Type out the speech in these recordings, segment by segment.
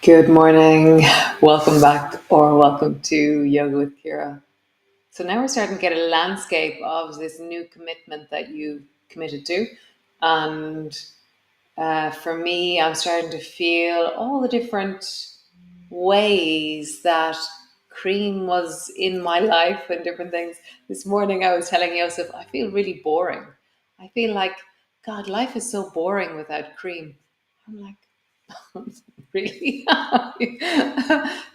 Good morning. Welcome back or welcome to Yoga with Ciara. So now we're starting to get a landscape of this new commitment that you committed to. And for me, I'm starting to feel all the different ways that cream was in my life and different things. This morning I was telling Joseph, I feel really boring. I feel like, God, life is so boring without cream. I'm like, really?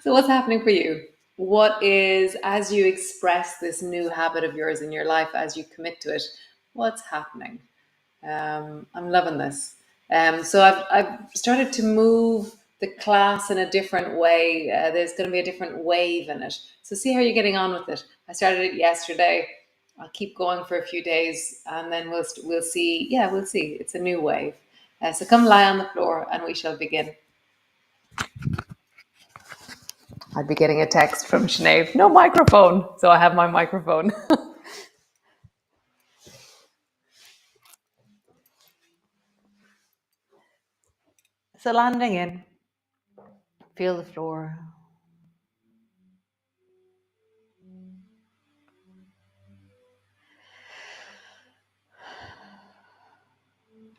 So, what's happening for you? What is, as you express this new habit of yours in your life, as you commit to it, what's happening? I'm loving this. So I've started to move the class in a different way. There's going to be a different wave in it. So see how you're getting on with it. I started it yesterday. I'll keep going for a few days, and then we'll see. Yeah, we'll see. It's a new wave. So come lie on the floor, and we shall begin. I'd be getting a text from Sinead, no microphone. So I have my microphone. So landing in, feel the floor.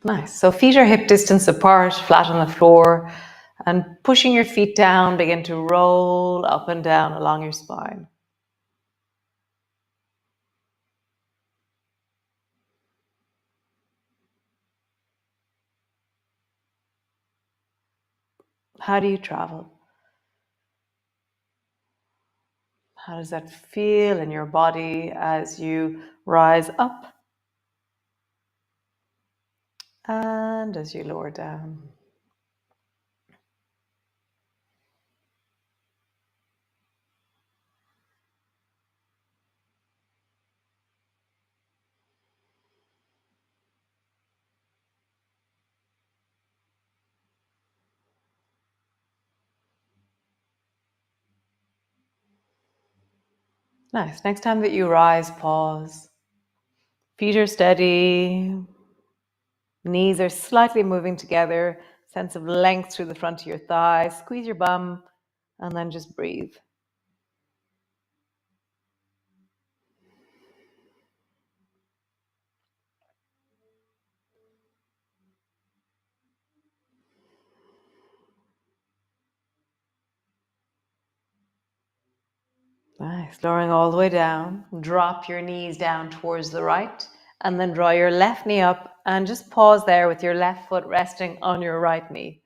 Nice. So feet are hip distance apart, flat on the floor, and pushing your feet down, begin to roll up and down along your spine. How do you travel? How does that feel in your body as you rise up and as you lower down? Nice. Next time that you rise, pause. Feet are steady. Knees are slightly moving together. Sense of length through the front of your thighs. Squeeze your bum and then just breathe. Nice. Lowering all the way down. Drop your knees down towards the right and then draw your left knee up and just pause there with your left foot resting on your right knee.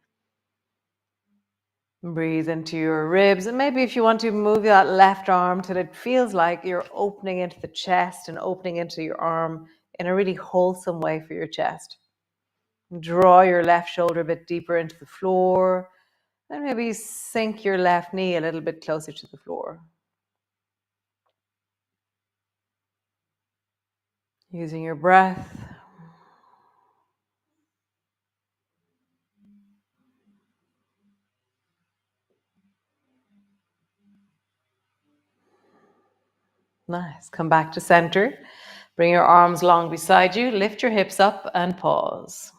Breathe into your ribs, and maybe if you want to move that left arm till it feels like you're opening into the chest and opening into your arm in a really wholesome way for your chest. Draw your left shoulder a bit deeper into the floor, and maybe sink your left knee a little bit closer to the floor. Using your breath. Nice. Come back to center. Bring your arms long beside you. Lift your hips up and pause.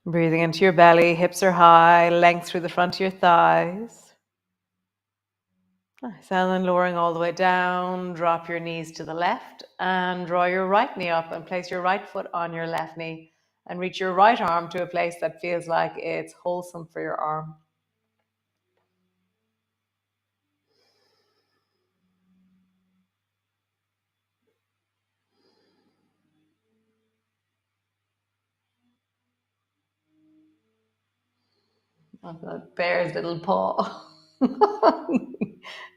Breathing into your belly. Hips are high. Length through the front of your thighs. Nice. And then lowering all the way down. Drop your knees to the left and draw your right knee up and place your right foot on your left knee and reach your right arm to a place that feels like it's wholesome for your arm. Oh, that bear's little paw.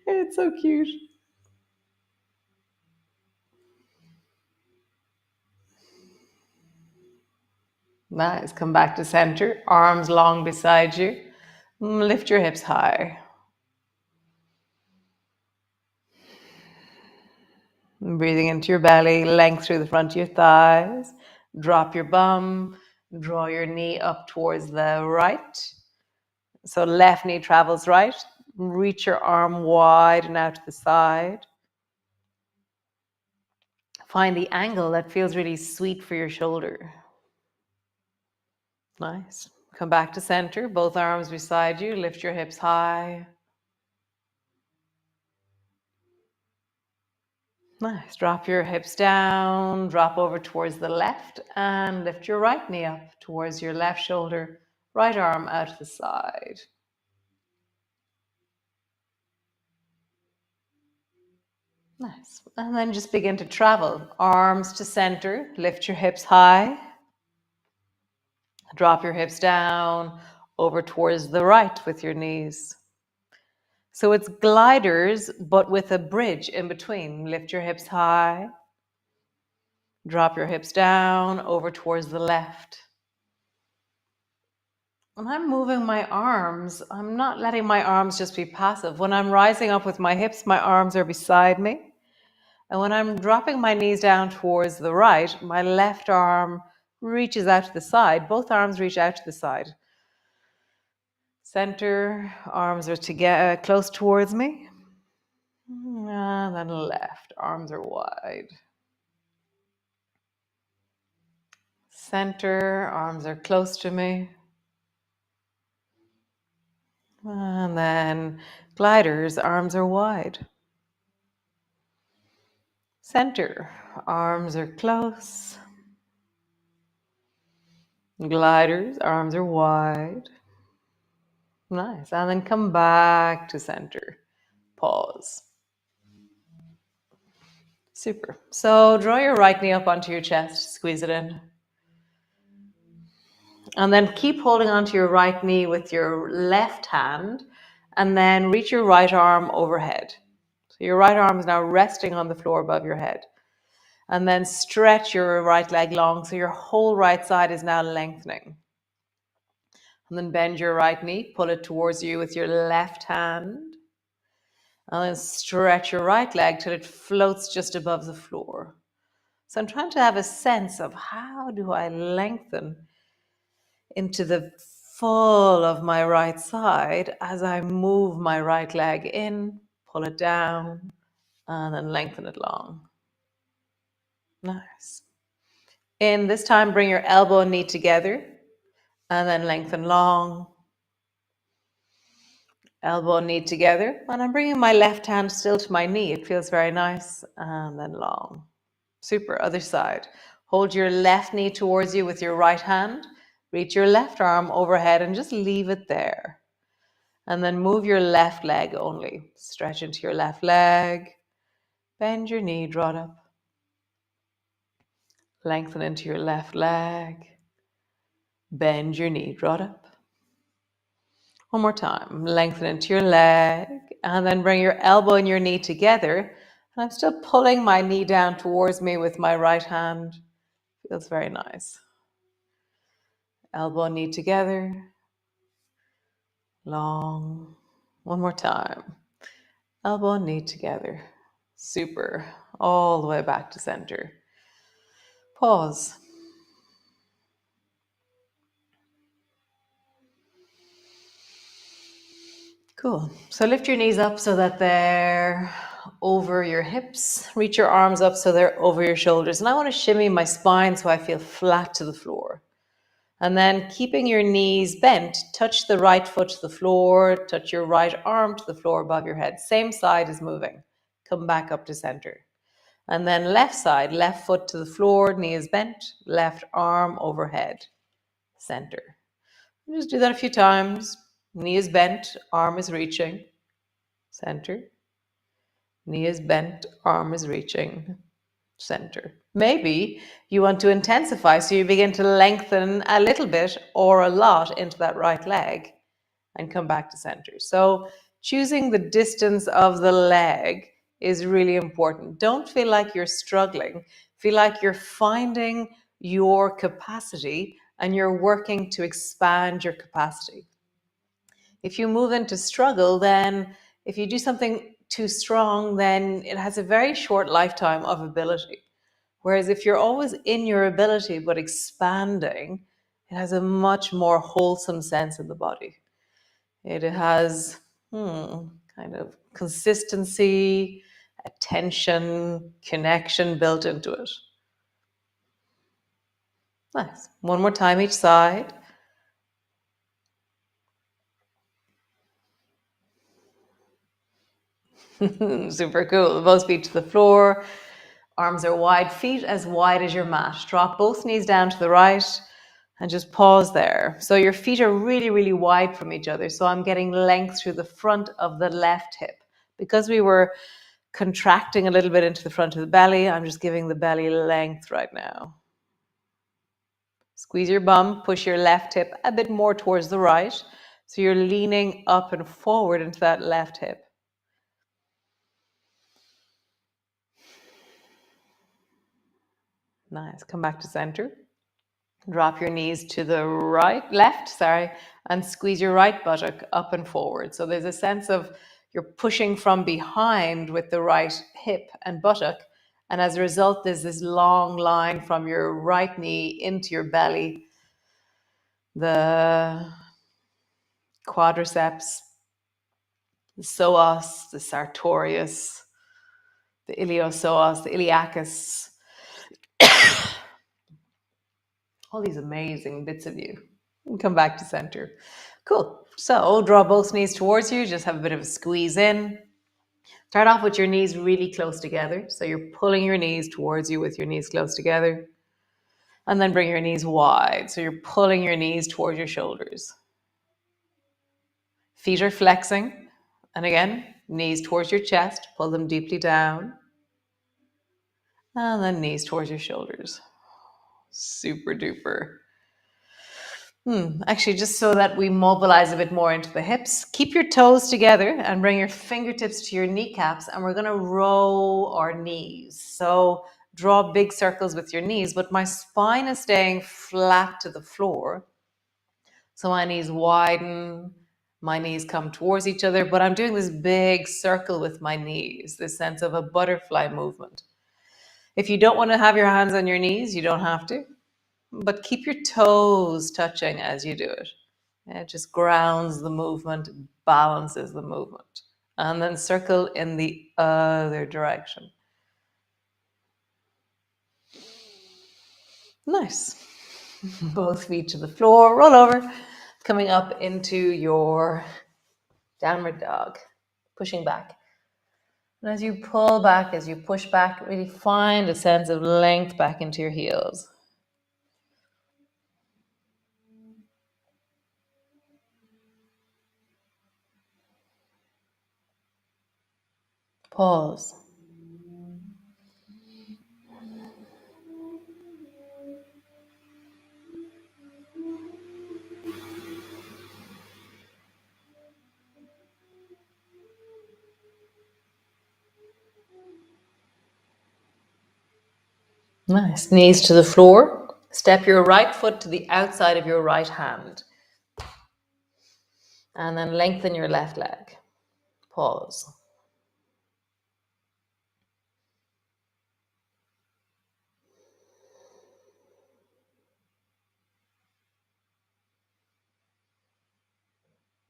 It's so cute. Nice. Come back to center. Arms long beside you. Lift your hips high. Breathing into your belly, length through the front of your thighs. Drop your bum. Draw your knee up towards the right. So left knee travels right. Reach your arm wide and out to the side. Find the angle that feels really sweet for your shoulder. Nice. Come back to center, both arms beside you. Lift your hips high. Nice. Drop your hips down, drop over towards the left, and lift your right knee up towards your left shoulder, right arm out to the side. Nice. And then just begin to travel. Arms to center, lift your hips high, drop your hips down, over towards the right with your knees. So it's gliders, but with a bridge in between. Lift your hips high, drop your hips down, over towards the left. When I'm moving my arms, I'm not letting my arms just be passive. When I'm rising up with my hips, my arms are beside me. And when I'm dropping my knees down towards the right, my left arm reaches out to the side. Both arms reach out to the side. Center, arms are together, close towards me. And then left, arms are wide. Center, arms are close to me. And then gliders, arms are wide. Center, arms are close. Gliders, arms are wide. Nice. And then come back to center. Pause. Super. So draw your right knee up onto your chest, squeeze it in. And then keep holding onto your right knee with your left hand, and then reach your right arm overhead. So your right arm is now resting on the floor above your head. And then stretch your right leg long so your whole right side is now lengthening. And then bend your right knee, pull it towards you with your left hand. And then stretch your right leg till it floats just above the floor. So I'm trying to have a sense of how do I lengthen into the full of my right side as I move my right leg in, pull it down, and then lengthen it long. Nice. In this time, bring your elbow and knee together, and then lengthen long. Elbow and knee together, and I'm bringing my left hand still to my knee. It feels very nice, and then long. Super. Other side. Hold your left knee towards you with your right hand. Reach your left arm overhead and just leave it there. And then move your left leg only. Stretch into your left leg. Bend your knee, draw it up. Lengthen into your left leg. Bend your knee, draw it up. One more time. Lengthen into your leg. And then bring your elbow and your knee together. And I'm still pulling my knee down towards me with my right hand. Feels very nice. Elbow and knee together. Long. One more time. Elbow and knee together. Super. All the way back to center. Pause. Cool. So lift your knees up so that they're over your hips. Reach your arms up so they're over your shoulders. And I want to shimmy my spine so I feel flat to the floor. And then keeping your knees bent, touch the right foot to the floor, touch your right arm to the floor above your head. Same side is moving. Come back up to center. And then left side, left foot to the floor, knee is bent, left arm overhead, center. Just do that a few times. Knee is bent, arm is reaching, center. Knee is bent, arm is reaching, center. Maybe you want to intensify, so you begin to lengthen a little bit or a lot into that right leg and come back to center. So choosing the distance of the leg is really important. Don't feel like you're struggling. Feel like you're finding your capacity and you're working to expand your capacity. If you move into struggle, then if you do something too strong, then it has a very short lifetime of ability. Whereas if you're always in your ability but expanding, it has a much more wholesome sense in the body. It has kind of consistency, attention, connection built into it. Nice. One more time each side. Super cool. Both feet to the floor. Arms are wide, feet as wide as your mat. Drop both knees down to the right and just pause there. So your feet are really, really wide from each other. So I'm getting length through the front of the left hip. Because we were contracting a little bit into the front of the belly, I'm just giving the belly length right now. Squeeze your bum, push your left hip a bit more towards the right. So you're leaning up and forward into that left hip. Nice. Come back to center. Drop your knees to the left, and squeeze your right buttock up and forward. So there's a sense of you're pushing from behind with the right hip and buttock. And as a result, there's this long line from your right knee into your belly, the quadriceps, the psoas, the sartorius, the iliopsoas, the iliacus, all these amazing bits of you. And come back to center. Cool. So draw both knees towards you. Just have a bit of a squeeze in. Start off with your knees really close together. So you're pulling your knees towards you with your knees close together. And then bring your knees wide. So you're pulling your knees towards your shoulders. Feet are flexing. And again, knees towards your chest. Pull them deeply down. And then knees towards your shoulders. Super duper. Actually, just so that we mobilize a bit more into the hips, keep your toes together and bring your fingertips to your kneecaps. And we're going to roll our knees. So draw big circles with your knees, but my spine is staying flat to the floor. So my knees widen, my knees come towards each other, but I'm doing this big circle with my knees, this sense of a butterfly movement. If you don't want to have your hands on your knees, you don't have to. But keep your toes touching as you do it. It just grounds the movement, balances the movement. And then circle in the other direction. Nice. Both feet to the floor, roll over, coming up into your downward dog, pushing back. And as you pull back, as you push back, really find a sense of length back into your heels. Pause. Nice. Knees to the floor. Step your right foot to the outside of your right hand. And then lengthen your left leg. Pause.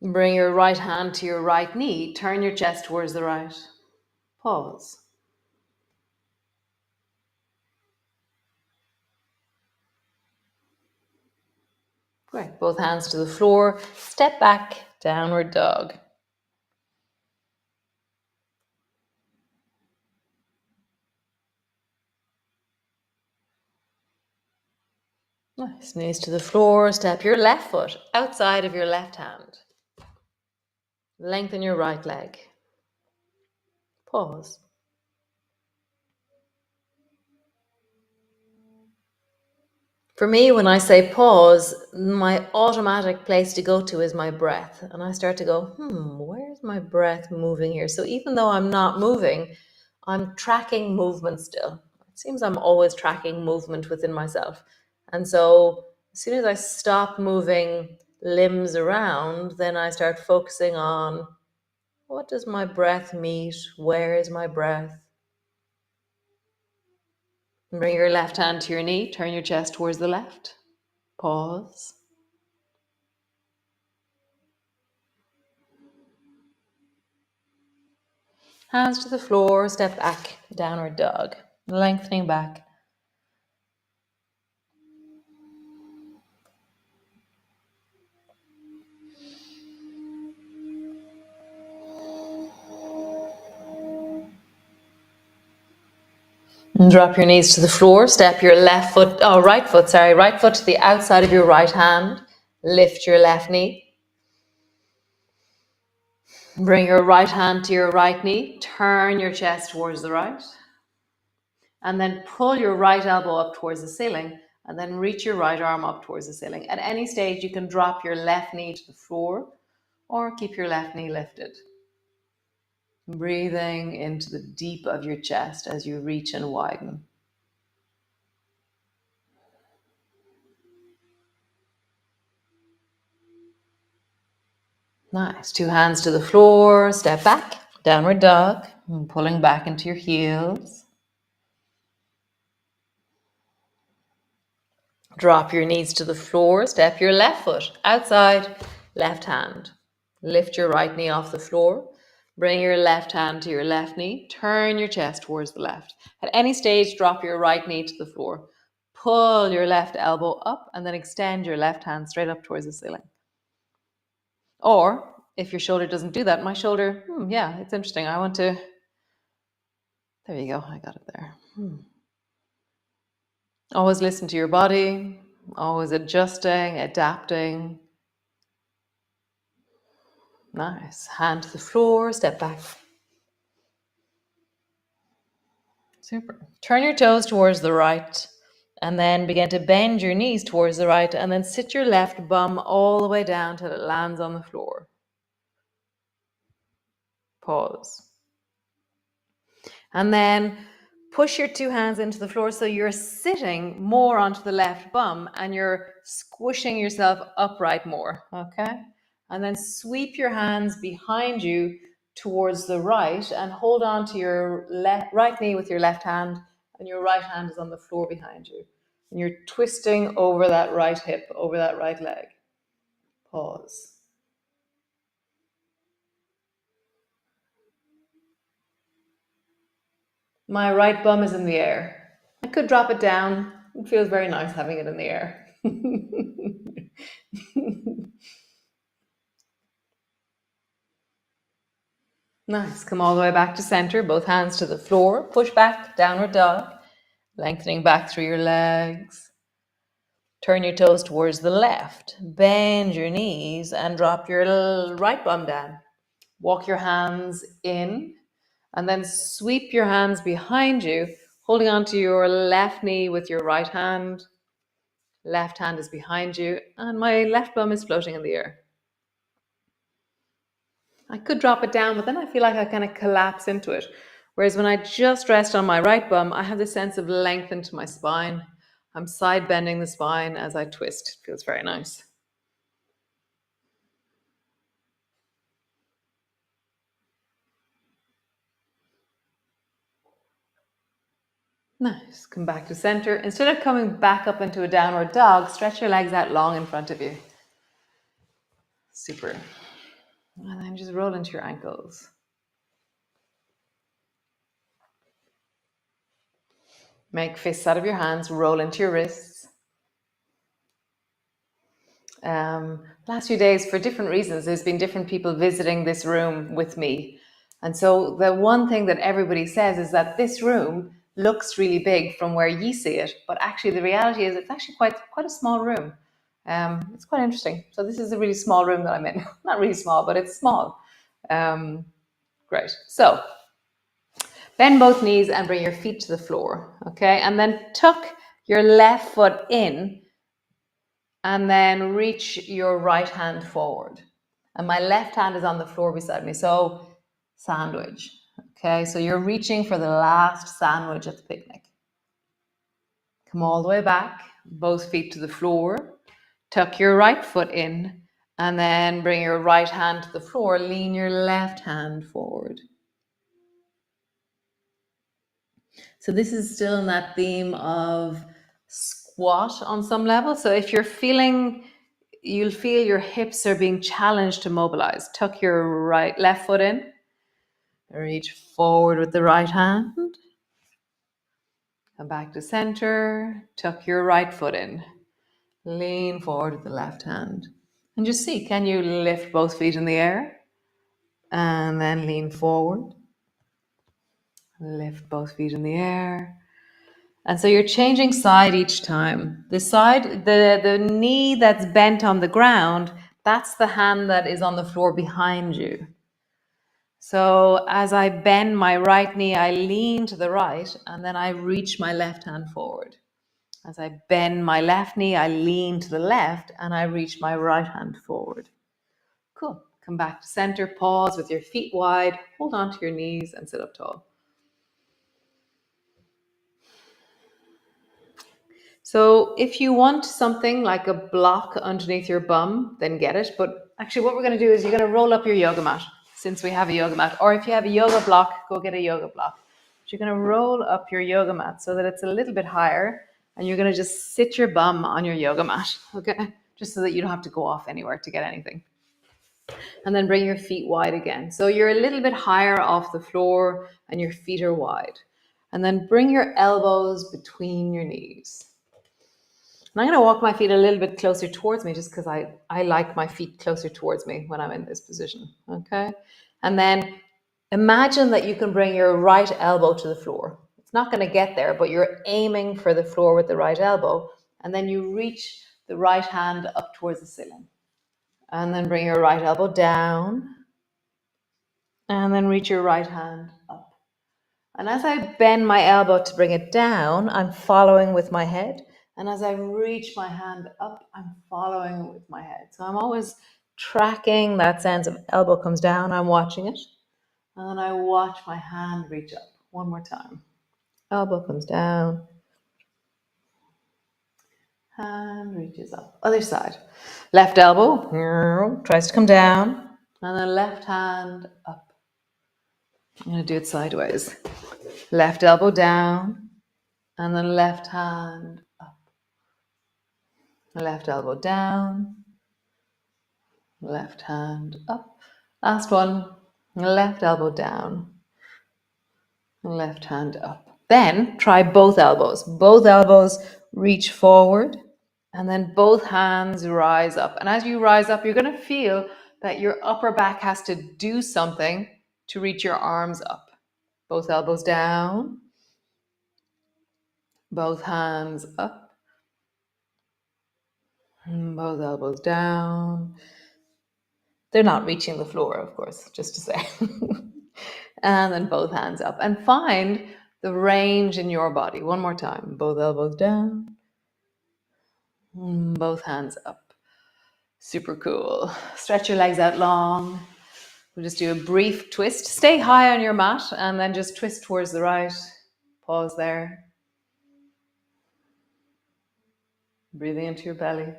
Bring your right hand to your right knee. Turn your chest towards the right. Pause. Great. Both hands to the floor. Step back. Downward dog. Nice. Knees to the floor. Step your left foot outside of your left hand. Lengthen your right leg. Pause. For me, when I say pause, my automatic place to go to is my breath. And I start to go, where's my breath moving here? So even though I'm not moving, I'm tracking movement still. It seems I'm always tracking movement within myself. And so as soon as I stop moving limbs around, then I start focusing on what does my breath meet? Where is my breath? Bring your left hand to your knee, turn your chest towards the left. Pause. Hands to the floor, step back, downward dog, lengthening back. And drop your knees to the floor. Step your right foot to the outside of your right hand. Lift your left knee. Bring your right hand to your right knee. Turn your chest towards the right. And then pull your right elbow up towards the ceiling. And then reach your right arm up towards the ceiling. At any stage, you can drop your left knee to the floor or keep your left knee lifted. Breathing into the deep of your chest as you reach and widen. Nice. Two hands to the floor. Step back. Downward dog. And pulling back into your heels. Drop your knees to the floor. Step your left foot outside. Left hand. Lift your right knee off the floor. Bring your left hand to your left knee. Turn your chest towards the left. At any stage, drop your right knee to the floor. Pull your left elbow up and then extend your left hand straight up towards the ceiling. Or if your shoulder doesn't do that, my shoulder, yeah, it's interesting. I want to, there you go, I got it there. Always listen to your body, always adjusting, adapting. Nice. Hand to the floor, step back. Super. Turn your toes towards the right and then begin to bend your knees towards the right and then sit your left bum all the way down till it lands on the floor. Pause. And then push your two hands into the floor so you're sitting more onto the left bum and you're squishing yourself upright more, okay? And then sweep your hands behind you towards the right and hold on to your right knee with your left hand and your right hand is on the floor behind you. And you're twisting over that right hip, over that right leg. Pause. My right bum is in the air. I could drop it down. It feels very nice having it in the air. Nice. Come all the way back to center. Both hands to the floor. Push back, downward dog. Lengthening back through your legs. Turn your toes towards the left. Bend your knees and drop your right bum down. Walk your hands in and then sweep your hands behind you, holding onto your left knee with your right hand. Left hand is behind you, and my left bum is floating in the air. I could drop it down, but then I feel like I kind of collapse into it. Whereas when I just rest on my right bum, I have this sense of length into my spine. I'm side bending the spine as I twist. It feels very nice. Nice. Come back to center. Instead of coming back up into a downward dog, stretch your legs out long in front of you. Super. And then just roll into your ankles. Make fists out of your hands, roll into your wrists. Last few days, for different reasons, there's been different people visiting this room with me. And so the one thing that everybody says is that this room looks really big from where you see it, but actually the reality is it's actually quite a small room. It's quite interesting. So this is a really small room that I'm in. Not really small, but it's small. Great. So bend both knees and bring your feet to the floor, okay? And then tuck your left foot in and then reach your right hand forward. And my left hand is on the floor beside me, so sandwich. Okay, so you're reaching for the last sandwich at the picnic. Come all the way back, both feet to the floor. Tuck your right foot in, and then bring your right hand to the floor. Lean your left hand forward. So this is still in that theme of squat on some level. So if you're feeling, you'll feel your hips are being challenged to mobilize. Tuck your left foot in. Reach forward with the right hand. Come back to center. Tuck your right foot in. Lean forward with the left hand. And just see, can you lift both feet in the air? And then lean forward. Lift both feet in the air. And so you're changing side each time. The knee that's bent on the ground, that's the hand that is on the floor behind you. So as I bend my right knee, I lean to the right and then I reach my left hand forward. As I bend my left knee, I lean to the left and I reach my right hand forward. Cool. Come back to center, pause with your feet wide, hold on to your knees and sit up tall. So if you want something like a block underneath your bum, then get it. But actually what we're going to do is you're going to roll up your yoga mat, since we have a yoga mat. Or if you have a yoga block, go get a yoga block. But you're going to roll up your yoga mat so that it's a little bit higher, and you're going to just sit your bum on your yoga mat, okay? Just so that you don't have to go off anywhere to get anything. And then bring your feet wide again. So you're a little bit higher off the floor and your feet are wide. And then bring your elbows between your knees. And I'm going to walk my feet a little bit closer towards me just because I like my feet closer towards me when I'm in this position, okay? And then imagine that you can bring your right elbow to the floor. It's not going to get there, but you're aiming for the floor with the right elbow. And then you reach the right hand up towards the ceiling. And then bring your right elbow down. And then reach your right hand up. And as I bend my elbow to bring it down, I'm following with my head. And as I reach my hand up, I'm following with my head. So I'm always tracking that sense of elbow comes down, I'm watching it. And then I watch my hand reach up. One more time. Elbow comes down. Hand reaches up. Other side. Left elbow tries to come down. And then left hand up. I'm going to do it sideways. Left elbow down. And then left hand up. Left elbow down. Left hand up. Last one. Left elbow down. Left hand up. Then try both elbows. Both elbows reach forward. And then both hands rise up. And as you rise up, you're going to feel that your upper back has to do something to reach your arms up. Both elbows down. Both hands up. Both elbows down. They're not reaching the floor, of course, just to say. And then both hands up. And find the range in your body. One more time. Both elbows down. Both hands up. Super cool. Stretch your legs out long. We'll just do a brief twist. Stay high on your mat and then just twist towards the right. Pause there. Breathing into your belly.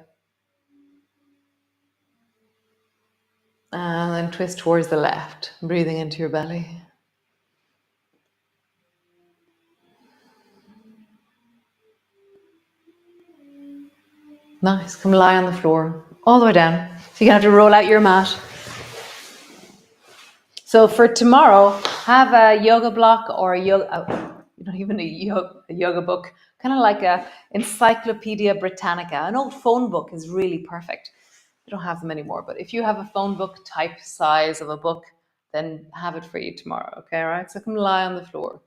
And then twist towards the left. Breathing into your belly. Nice. Come lie on the floor all the way down. So you're going to have to roll out your mat. So for tomorrow, have a yoga block or a yoga, not even a yoga book, kind of like a Encyclopedia Britannica. An old phone book is really perfect. I don't have them anymore, but if you have a phone book type size of a book, then have it for you tomorrow, okay, all right? So come lie on the floor,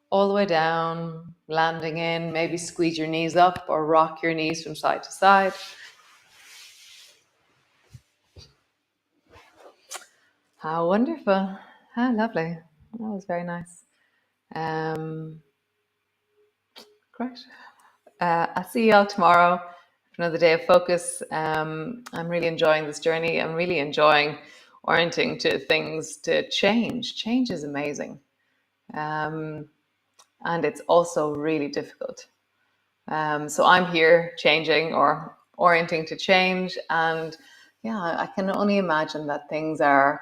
all the way down, landing in, maybe squeeze your knees up or rock your knees from side to side. How wonderful. How lovely. That was very nice. Great. I'll see you all tomorrow for another day of focus. I'm really enjoying this journey. I'm really enjoying orienting to things to change. Change is amazing. And it's also really difficult. So I'm here changing or orienting to change. And yeah, I can only imagine that things are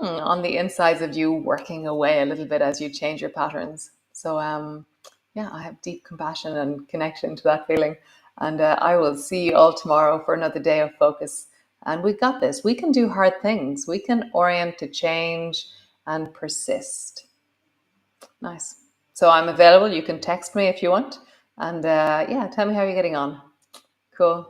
on the insides of you working away a little bit as you change your patterns. So yeah, I have deep compassion and connection to that feeling. And I will see you all tomorrow for another day of focus. And we got this. We can do hard things. We can orient to change and persist. Nice. So I'm available. You can text me if you want. And yeah, tell me how you're getting on. Cool.